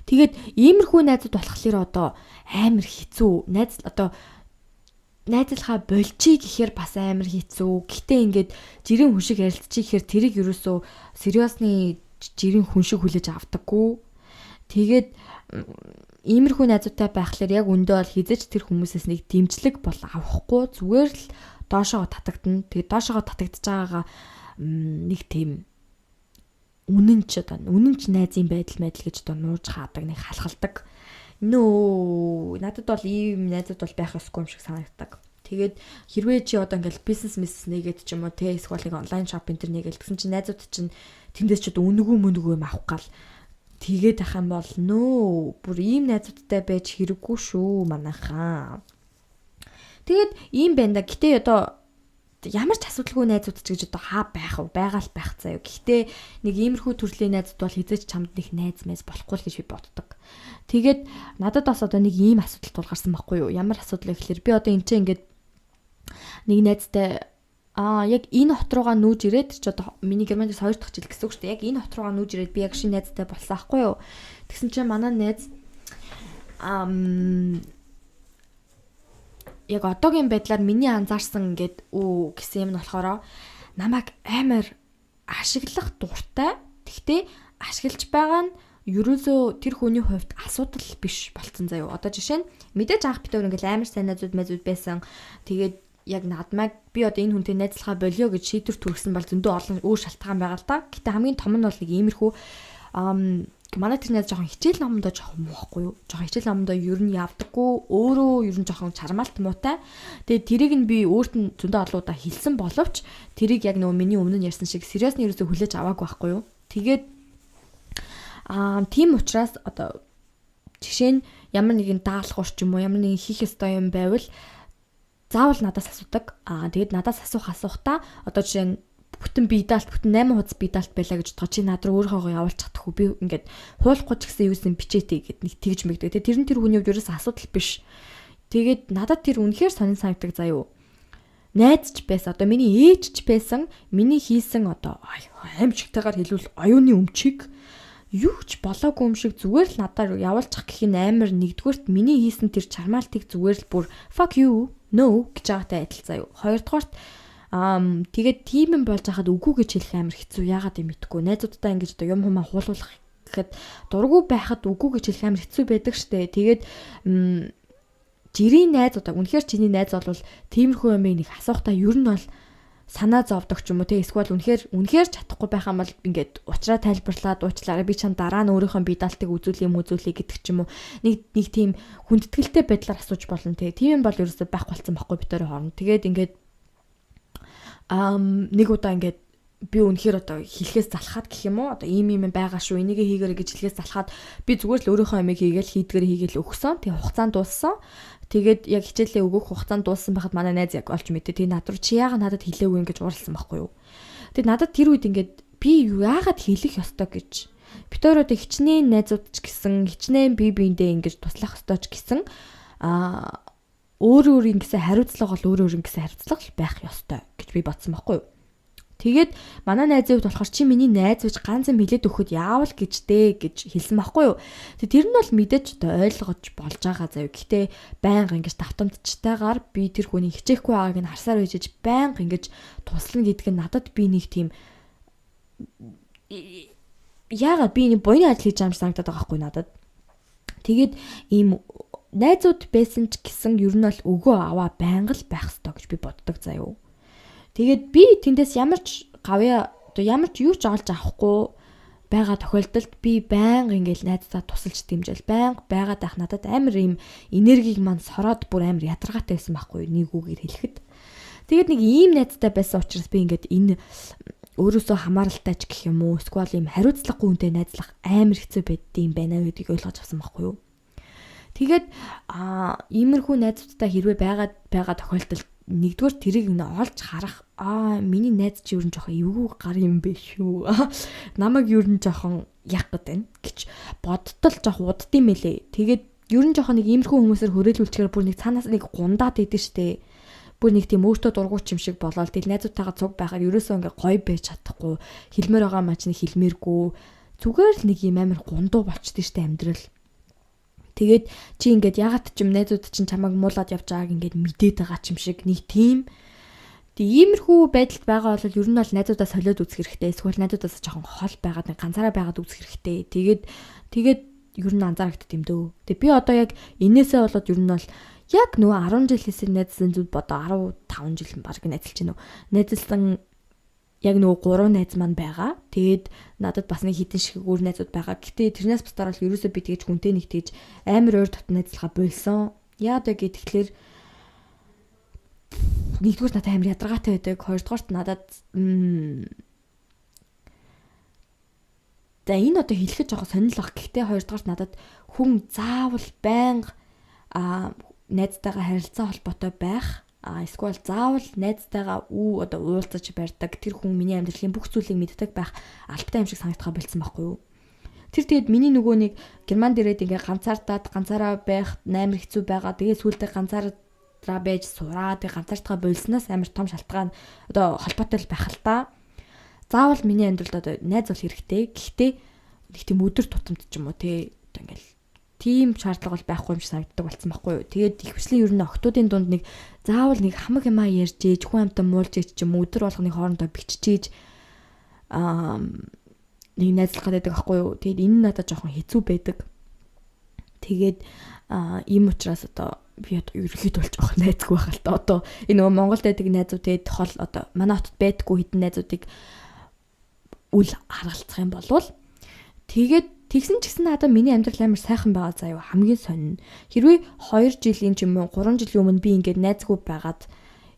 Тэгээд иймэрхүү найзууд болохоор одоо амар хэцүү. Найзлахаа болчих гэхээр бас амар хэцүү. Гэтэ ингээд жирийн хүн шиг ярилцчих гэхээр тэрийг ерөөсөө сериосны жирийн хүн шиг хүлээж авдаггүй. Тэгээд иймэрхүү найзуудтай байхлаар яг өндөө бол хизэж тэр хүмүүсээс нэг дэмжлэг бол авахгүй зүгээр л доошоо татагдана. Тэгээд доошоо татагдж байгаагаа нэг тийм үнэн ч найзын байдал гэж одоо нууж хаадаг, нэг халахалдаг. Надад бол ийм найзууд бол байх ёсгүй юм шиг санагддаг. Тэгээд хэрвээ чи одоо ингээл бизнес нэгээд ч юм уу те эсвэл нэг онлайн шопинг төр нэгээл гэсэн чи найзууд чинь тэндээс ч одоо үнэгүй юм авах гал тэгээд ах юм бол бүр ийм найзуудтай байж хэрэггүй шүү манайхаа. Тэгээд ийм байна да. Гэтэ одоо ямар ч асуудалгүй найзууд ч гэж одоо хаа байх вэ? Байгаал байх заяа. Гэхдээ нэг иймэрхүү төрлийн найзууд бол хизээч чамд нэг найз болохгүй л гэж би боддог. Тэгээд надад бас одоо нэг ийм асуудал тулгарсан байхгүй юу? Ямар асуудал вэ гэхээр би одоо энэ чинь ингээд нэг найзтай яг энэ хот руугаа нүүж ирээд ч одоо миний Германдээс 2 дахь жил гэсэн үг шүү дээ. Яг энэ хот руугаа нүүж ирээд би яг шинэ найзтай болсон аахгүй юу? Тэгсэн чинь манай найз яг одоогийн байдлаар миний анзаарсан ингээд гэсэн юм нь болохоор намайг амар ашиглах дуртай. Тэгтээ ашиглаж байгаа нь ерөөсөө тэр хүний хувьд асуудал биш болцсон заяа. Одоо жишээ нь мэдээж анх бид өөр ингээд амар сайн найзууд байсан. Тэгээд яг надмайг би одоо энэ хүнтэй найзлахаа болио гэж шийдвэр төрсөн бол зөндөө олон өөр шалтгаан байгаа л да. Гэтэ хамгийн том нь бол нэг иймэрхүү манай тэр найз жоохон хичээл номдоо жоохон муухгүй юу. Жоохон хичээл номдоо ер нь явдаггүй. Өөрөө ер нь жоохон чармаалт муутай. Тэгээд тэрийг нь би өөрт нь зөндөө олоудаа хэлсэн боловч тэрийг яг нөгөө миний өмнө нь ярьсан шиг сериусны ерөөсө хүлээж аваагүй байхгүй юу. Тэгээд тийм учраас одоо жишээ нь ямар нэгэн даалгавар ч юм уу ямар нэгэн хийх ёстой юм байвал заавал надаас асуудаг. Тэгээд надаас асуухтаа одоо жишээ нь бүтэн 8 хуудас бие даалт байлаа гэж бодгоо чи над руу өөрийнхөө явуулж чадахгүй би ингээд хуулахгүй ч гэсэн юусэн бичээтэй гэд нэг тэгж мэгдэг. Тэр нь тэр хүний хувьд ерөөс асуудал биш. Тэгээд надад тэр үнэхээр сонин санагдаг заяа. Найз ч байсан одоо миний ээж ч байсан миний хийсэн одоо аимшигтайгаар хэлвэл оюуны өмчийг юу ч болоогүй юм шиг зүгээр л надаар явуулчих гэх нь амар нэгдүгээрт миний хийсэн тэр чармаалтыг зүгээр л бүр fuck you no гэж байгаатай адил заяа. Хоёрдугаарт тэгээд тийм юм болж хахад үгүй гэж хэлэх амар хэцүү. Яагаад юм мэдгүй. Найзуудтай ингэж одоо юм хумаа хуулуулах гэхэд дургу байхад үгүй гэж хэлэх амар хэцүү байдаг штэ. Тэгээд жирийн найз одоо үнэхээр чиний найз бол тиймэрхүү юмыг нэг асуухтаа ер нь бол санаа зовдөг ч юм уу те эсвэл үнэхээр чадахгүй байх юм бол ингээд уучраа тайлбарлаад уучлаарай би чам дараа нь өөрийнхөө бие даалтыг үзүүлээ гэдэг ч юм уу нэг тийм хүндэтгэлтэй байдлаар асууж болно те. Тийм юм бол ерөөсөй байх болсон байхгүй бид төр хооронд. Тэгээд ингээд нэг удаа ингээд би үнэхээр одоо хэлхээс залхаад гэх юм уу одоо ийм юм байгаа шүү энийг хийгээрэй гэж хэлхээс залхаад би зүгээр л өөрийнхөө амийг хийгээл өгсөн. Тэгээ хугацаанд дууссан. Тэгээд яг хичээлээ өгөх хугацаанд дууссан байхад манай найз яг олж мэдээ. Тэгээ над руу чи яагаад надад хэлээгүй ингэж уурлсан байхгүй юу. Тэгээд надад тэр үед ингээд би яагаад хэлэх ёстой гэж бид өөрөө хичнээн найзууд ч гэсэн хичнээн биендээ ингэж туслах ёстой ч гэсэн өөр ингэсэн хариуцлага бол өөр ингэсэн хариуцлага л байх ёстой гэж би бодсон байхгүй юу. Тэгээд манай найзын хувьд болохоор чи миний найз гэж ганц юм хэлээд өгөхөд яавал гэж хэлсэн байхгүй юу. Тэгээд тэр нь бол мэдээж одоо ойлгож болж байгаа заяа. Гэхдээ байнга ингэж давтамжтайгаар би тэр хүний хичээхгүй байгааг нь харсаар үйжиж байнга ингэж туслана гэдг нь надад би нэг тийм яагаад би энэ буйны ажил хийж байгаа юм санагдаад байгаа байхгүй надад. Тэгээд ийм найзууд байсан ч гэсэн ер нь бол өгөө аваа байнга л байх ёстой гэж би боддог заяа. Тэгээд би тэндээс ямар ч юу ч олж авахгүй байгаа тохиолдолд би байнга ингээл найздаа тусалж дэмжил байнга байгаад байх надад амар юм энергийг манд сороод бүр амар ядаргаатай байсан байхгүй нэг үгээр хэлэхэд. Тэгээд нэг ийм найзтай байсан учраас би ингээд энэ өөрөөсөө хамааралтай ч гэх юм уу эсвэл ийм хариуцлагагүй хүнтэй найзлах амар хэцүү байдсан юм байна гэдгийг ойлгож авсан байхгүй юу. Тэгээд иймэрхүү найзуудтай хэрвээ байгаа тохиолдолд нэгдүгээр тэрийг олж харах миний найз чи ер нь жоохон эвгүй гар юм бэ шүү. Намайг ер нь жоохон яг гэдэг гэж бодтол жоохон уддсан мэлээ. Тэгээд ер нь жоохон нэг иймэрхүү хүмүүсээр хөрөөлүүлчихээр бүр нэг цаанаас нэг гундаад идэв штэ. Бүр нэг тийм өөртөө дургуйч юм шиг болоод тэгэл найзуудтайгаа цуг байхаар ерөөсөө ингээ гоё байж чадахгүй. Хэлмээр байгаа маа чи хэлмээргүй. зүгээр л нэг юм амар гундуу болчтой штэ амьдрал. Тэгээд чи ингээд ягаад ч юм найзууд чинь чамайг муулаад явж байгааг ингээд мэдээд байгаа ч юм шиг нэг тийм. Тэгээ иймэрхүү байдалд байгаа бол ер нь бол найзуудаа солиод үзэх хэрэгтэй. Эсвэл найзуудаас жоохон хол байгаад нэг ганцаараа байгаад үзэх хэрэгтэй. Тэгээд ер нь анзаарэгддэм дөө. Тэгээ би одоо яг энээсээ болоод ер нь бол яг нөгөө 10 жилээс найзсан зүд бодоо 15 жил баг найзалж байна уу. Найзалсан яг нөгөө 3 найз маань байгаа. Тэгээд надад бас нэг хитэн шиг өөр найзууд байгаа. Гэтэ тэрнээс бусдаар бол ерөөсөө би тэгж хүнтэй нэг тэгж амар өөр дотн найзлахаа болсон. Яагаад вэ гэхээр нэгдүгээр надад амар ядаргаатай байдаг. Хоёрдугаарт надад за энэ одоо хэлэхэд жоохон сонирхол баг. Гэхдээ хоёрдугаарт надад хүн заавал байнга найзтайгаа харилцаа холбоотой байх. Эсвэл заавал найзтайгаа одоо уулзаж барьдаг. Тэр хүн миний амьдралын бүх зүйлийг мэддэг байх албатай юм шиг санагдахаа болсон байхгүй юу? Тэр тэгээд миний нөгөө нэг Германд ирээд ингээ ганцаараа байх амар хэцүү байгаа. Тэгээд сүүлдээ ганцаараа байж сураад ганцаардгаа болсноос амар том шалтгаан одоо холбоотой байх л та. Заавал миний амьдралд одоо найз бол хэрэгтэй. Гэхдээ нэг тийм өдөр тутамд ч юм уу те ингээл тийм шаардлага бол байхгүй юм шиг санагддаг болсон байхгүй юу. Тэгээд их хүслийн ер нь охтуудын дунд нэг заавал нэг хамаг юмаа ярьж ээж хүн амтан муулж ээж ч юм өдөр болгоны хоорондоо биччихээж нэг найзлах гэдэг байхгүй юу. Тэгээд энэ надад жоохон хэцүү байдаг. Тэгээд ийм учраас одоо би одоо ерөөхдөө болж байгаа найзгүй байх л та. Одоо энэ нөгөө Монголд байдаг найзууд тэгээд хол одоо манай хотод байдаггүй хитэн найзуудыг үл харгалцах юм болвол тэгээд тэгсэн ч гэсэн надад миний амьдрал амар сайхан байгаа заа юу хамгийн сонин. Хэрвээ 2 жилийн ч юм уу 3 жилийн өмнө би ингээд найзгүй байгаад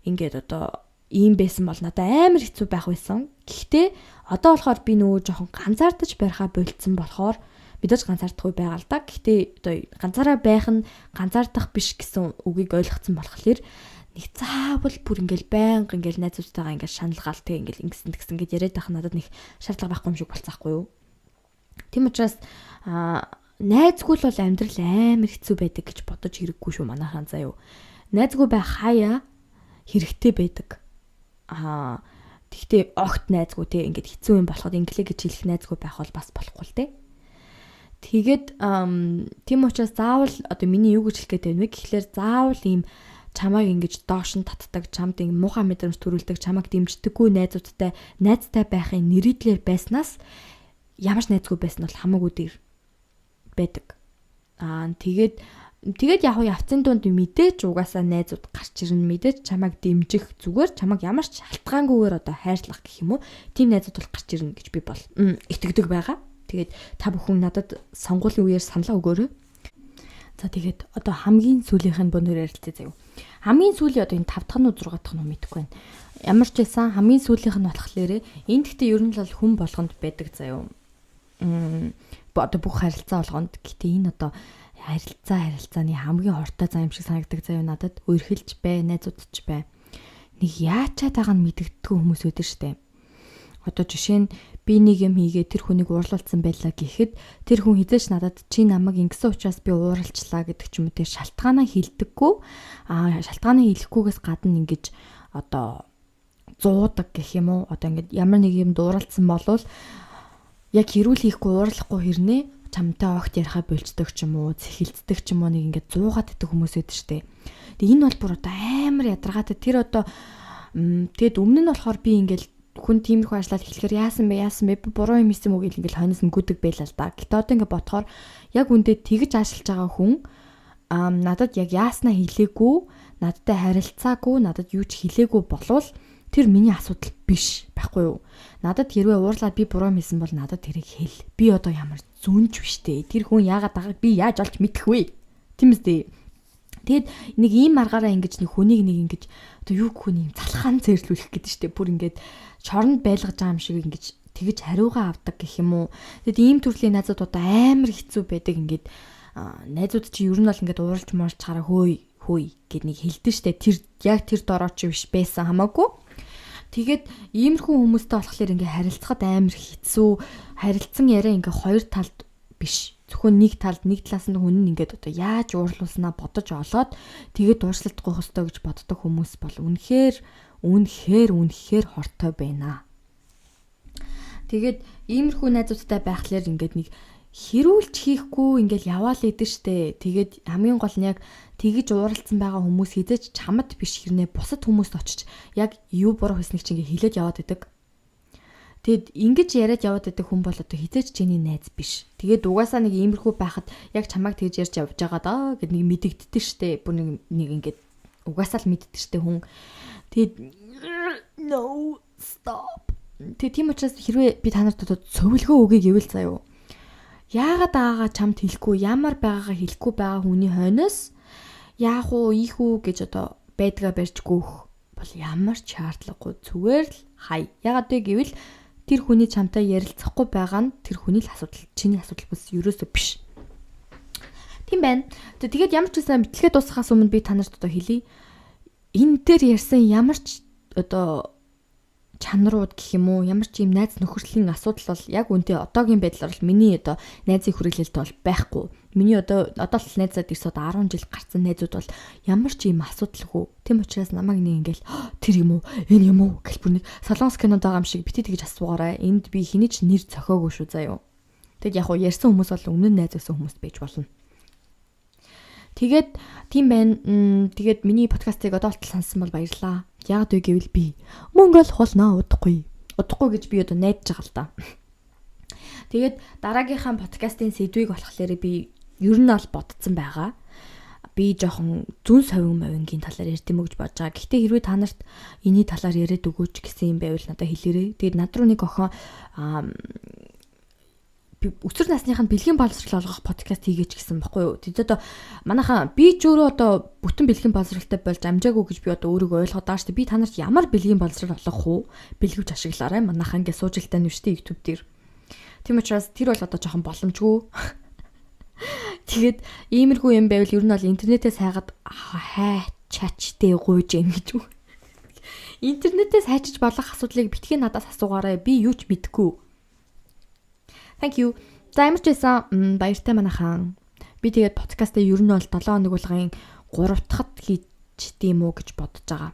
ингээд одоо ийм байсан бол надад амар хэцүү байх байсан. Гэхдээ одоо болохоор би нөгөө жоохон ганцаардаж байхаа болцсон болохоор мэдээж ганцаардахгүй байгаа л да. Гэхдээ одоо ганцаараа байх нь ганцаардах биш гэсэн үгийг ойлгоцсон болохоор нэг заавал бүр ингээл байнга ингээл найзуудтайгаа ингээл шаналгаал тэг ингээл ингэсэн тэгсэн гэж яриад байх надад нэг шаардлага байхгүй юм шиг болцсоохгүй юу. Тийм учраас найзгүй л бол амьдрал амар хэцүү байдаг гэж бодож хэрэггүй шүү манайхан заа юу. Найзгүй байх хаяа хэрэгтэй байдаг. Тэгтээ огт найзгүй те ингээд хэцүү юм болоход инглиш гэж хэлэх найзгүй байх бол бас болохгүй л те. Тэгээд тийм учраас заавал одоо миний юу гэж хэлэх гээд байна вэ гэхлээр заавал ийм чамайг ингэж доош нь татдаг, чамд ингэ муухай мэдрэмж төрүүлдэг, чамайг дэмждэггүй найзтай байхын нэрийдлэр байснаас ямар ч найзгүй байсан бол хамаагүй дээр байдаг. Тэгээд яг явцын дунд мэдээж угаасаа найзууд гарч ирнэ, мэдээж чамайг дэмжих зүгээр чамайг ямар ч шалтгаангүйгээр одоо хайрлах гэх юм уу. Тийм найзууд бол гарч ирнэ гэж би бол итгэдэг байгаа. Тэгээд та бүхэн надад сонгуулийн үеэр саналаа өгөөрэй. За тэгээд одоо хамгийн сүүлийнх нь бөөнөр ярилцъя заяа. Хамгийн сүүлийн одоо энэ 5 дахь нь 6 дахь нь мэдэхгүй байна. Ямар ч байсан хамгийн сүүлийнх нь болохоор энэ гэхдээ ер нь л хүн болгонд байдаг заяа. Одоо бүх харилцаа болгонд гэтээ энэ одоо харилцааны хамгийн хортой зам юм шиг санагдаг заяа надад. Үерхэлж бай, найзуудч бай. Нэг яачаад байгаа нь мэддэггүй хүмүүс өдөр штэ. Одоо жишээ нь би нэг юм хийгээ тэр хүнийг уурлуулсан байлаа гэхэд тэр хүн хизээч надад чи намайг ингэсэн учраас би ууралчлаа гэдэг ч юм уу тэр шалтгаанаа хэлдэггүй. Шалтгаанаа хэлэхгүйгээс гадна ингэж одоо зуудаг гэх юм уу. Одоо ингэ ямар нэг юм дууралцсан болвол яг хэрүүл хийхгүй уурлахгүй хэрнээ чамтай огт ярихаа болцдог ч юм уу, цэхэлцдэг ч юм уу нэг ингэ зуугаад идэх хүмүүс байдаг штэ. Тэгээ энэ бол бүр одоо амар ядаргаатай тэр одоо тэгэд өмнө нь болохоор би ингээл хүн тиймэрхүү ажиллаад хэлэхээр яасан бэ би буруу юм хийсэн үг ингээл хойноос нь гүдэг байлаа л да. Гэтэ одоо ингээ бодохоор яг үндэ тэгж ажиллаж байгаа хүн надад яг яаснаа хэлээгүй, надтай харилцаагүй, надад юу ч хэлээгүй болвол тэр миний асуудал биш байхгүй юу? Надад хэрвээ уурлаад би буруу юм хийсэн бол надад тэрийг хэл. Би одоо ямар зүнж биштэй. Тэр хүн яагаад байгааг би яаж олж мэдэх вэ? Тийм үстэй. Тэгэд нэг ийм аргаараа ингэж нэг хүнийг нэг ингэж одоо юу гэх хүн юм залхаан цэрлүүлэх гэдэг штеп бүр ингэж чоронд байлгаж байгаа юм шиг ингэж тэгэж хариугаа авдаг гэх юм уу. Тэгэд ийм төрлийн найзууд одоо амар хэцүү байдаг ингээд найзууд чи ер нь бол ингээд ууралж муурч хараа хөөй гэд нэг хэлдэг штэ. Тэр яг тэр дороо чи биш байсан хамаагүй. Тэгээд иймэрхүү хүмүүстэй болохоор ингээ харилцахад амар хэцүү. Харилцсан яриа ингээ хоёр талд биш. Зөвхөн нэг талаас нь хүн нь ингээд одоо яаж уурлуулснаа бодож олоод тэгээд дуурслахгүй хөстэй гэж боддог хүмүүс бол үнэхээр хортой байна. Тэгээд иймэрхүү найзуудтай байхлаар ингээд нэг хэрүүлж хийхгүй ингээл яваал идэв штэ. Тэгээд хамгийн гол нь яг тэгж ууралцсан байгаа хүмүүс хизээч чамд биш хэрнээ бусад хүмүүст очиж яг юу буруу хийснийг чи ингээ хэлээд яваад идэг. Тэгэд ингэж яриад яваад идэг хүн бол одоо хизээч чиний найз биш. Тэгээд угаасаа нэг иймэрхүү байхад яг чамайг тэгж ярьж явж байгаа даа гэд нэг мэдэгддэж штэ. Бүр нэг ингээд угаасаа л мэддэж штэ хүн. Тэгэд no stop. Тийм учраас хэрвээ би та нарт одоо цөвлгөө өгье гэвэл заяа. Яагаад байгаагаа чамд хэлэхгүй, ямар байгаагаа хэлэхгүй байгаа хүний хойноос яах уу, ийх үү гэж одоо байдгаа барьж гөөх бол ямар ч шаардлагагүй. Зүгээр л хай. Яагаад вэ гэвэл тэр хүний чамтай ярилцахгүй байгаа нь тэр хүний л асуудал, чиний асуудал бас ерөөсөө биш. Тийм байна. Тэгээд ямар ч үсэн битлэгээ дуусгахаас өмнө би та нарт одоо хэлье. Энэ дээр ярьсан ямар ч одоо чанарууд гэх юм уу, ямар ч юм найз нөхөрслийн асуудал бол яг үнтэй одоогийн байдлаар бол миний одоо найзын хүрээлэлт бол байхгүй. Миний одоо л найзаад ирс одоо 10 жил гарсан найзууд бол ямар ч юм асуудалгүй. Тийм учраас намайг нэг ингээл тэр юм уу, энэ юм уу гэл бүр нэг солонгос кинонд байгаа юм шиг бити тэгж асуугаарай. Энд би хэний ч нэр цохоогүй шүү заяа. Тэгэд яг ярьсан хүмүүс бол өмнө нь найз байсан хүмүүс байж болно. Тэгээд тийм байна. Тэгээд миний подкастыг одоо болтол сонссон бол баярлалаа. Яг үг гэвэл би Монгол холноо удахгүй гэж би одоо найдаж байгаа л да. Тэгээд дараагийнхаа подкастын сэдвийг болохоор би ер нь бол бодсон байгаа. Би жоохон зүн совин мовингийн талаар ярьд юм уу гэж бодож байгаа. Гэхдээ хэрвээ та нарт энэний талаар яриад өгөөч гэсэн юм байвал надад хэлээрэй. Тэгээд над руу нэг охин өсвөр насныханд бэлгийн боловсрол олгох подкаст хийгээч гэсэн баггүй юу. Тэгээд одоо манайхаа би ч өөрөө одоо бүтэн бэлгийн боловсролтой болж амжаагүй гэж би одоо өөрийгөө ойлгоод байгаа шүү дээ. Би та нарт ямар бэлгийн боловсрол олгох уу? Бэлгэвч ашиглаарай. Манайхаа ингээ суужилтаа нүштэй YouTube дээр. Тийм учраас тэр бол одоо жоохон боломжгүй. Тэгээд иймэрхүү юм байвал ер нь бол интернетээс хайгаад чачтэй гуйж юм гэж үү. Интернетээс хайчиж болох асуудлыг битгий надаас асуугаарай. Би юу ч мэдэхгүй. Thank you. За ямар ч байсан баяртай манайхан. Би тэгээд подкастаа ер нь бол 7 хоног болгон 3 дахад хийчихдээ юм уу гэж бодож байгаа.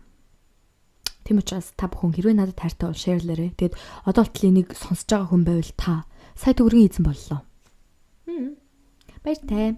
Тийм учраас та бүхэн хэрвээ надад хайртай бол шеэрлээрэй. Тэгээд одоо болтол энийг сонсож байгаа хүн байвал та сая төгрөгийн эзэн боллоо. Баяртай.